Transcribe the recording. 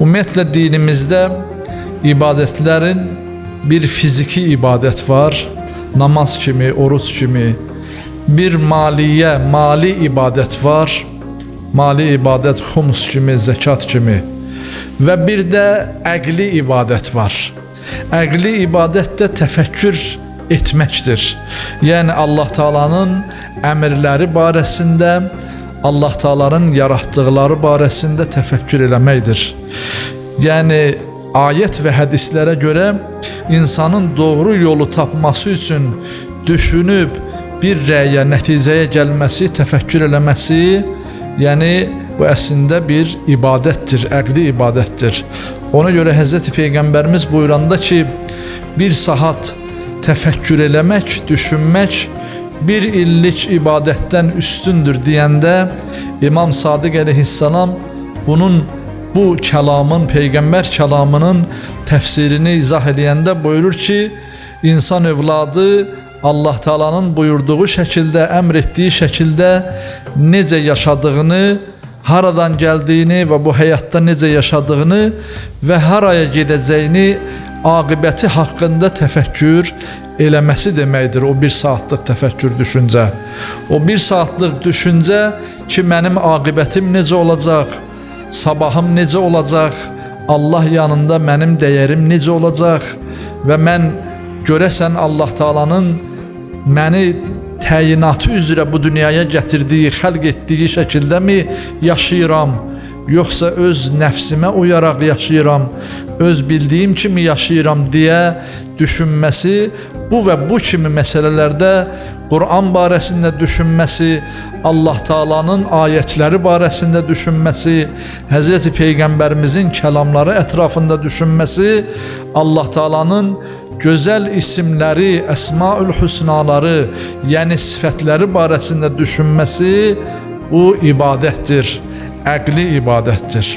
Ümumiyyətlə dinimizdə ibadətlərin bir fiziki ibadət var, namaz kimi, oruç kimi. Bir mali ibadət var, mali ibadət xumus kimi, zəkat kimi. Və bir də əqli ibadət var. Əqli ibadət də təfəkkür etməkdir. Yəni Allah Taala'nın əmrləri barəsində, Allah Taala'nın yaratdıqları barəsində təfəkkür eləməkdir. Yəni ayət və hədislərə görə insanın doğru yolu tapması üçün düşünüb bir rəyə, nəticəyə gəlməsi, təfəkkür eləməsi, yəni bu əslində bir ibadətdir, əqli ibadətdir. Ona görə Həzrəti Peyğəmbərimiz buyuranda ki, bir saat təfəkkür eləmək, düşünmək bir illik ibadətdən üstündür deyəndə İmam Sadiq əleyhissalam bu kəlamın, Peyğəmbər kəlamının təfsirini izah edəndə buyurur ki, insan övladı Allah Taala'nın buyurduğu şəkildə, əmr etdiyi şəkildə necə yaşadığını, haradan gəldiyini və bu həyatda necə yaşadığını və haraya gedəcəyini, aqibəti haqqında təfəkkür eləməsi deməkdir o bir saatlıq təfəkkür düşüncə. O bir saatlıq düşüncə ki, mənim aqibətim necə olacaq, sabahım necə olacaq, Allah yanında mənim dəyərim necə olacaq və mən görəsən Allah Taala'nın məni təyinatı üzrə bu dünyaya gətirdiyi, xəlq etdiyi şəkildə mi yaşayıram, yoxsa öz nəfsimə uyaraq yaşayıram, öz bildiyim kimi yaşayıram deyə düşünməsi, bu və bu kimi məsələlərdə Quran barəsində düşünməsi, Allah Taala'nın ayətləri barəsində düşünməsi, Həzrəti Peyğəmbərimizin kəlamları ətrafında düşünməsi, Allah Taala'nın gözəl isimləri, Əsmaül Hüsnaları, yəni sifətləri barəsində düşünməsi bu ibadətdir, əqli ibadətdir.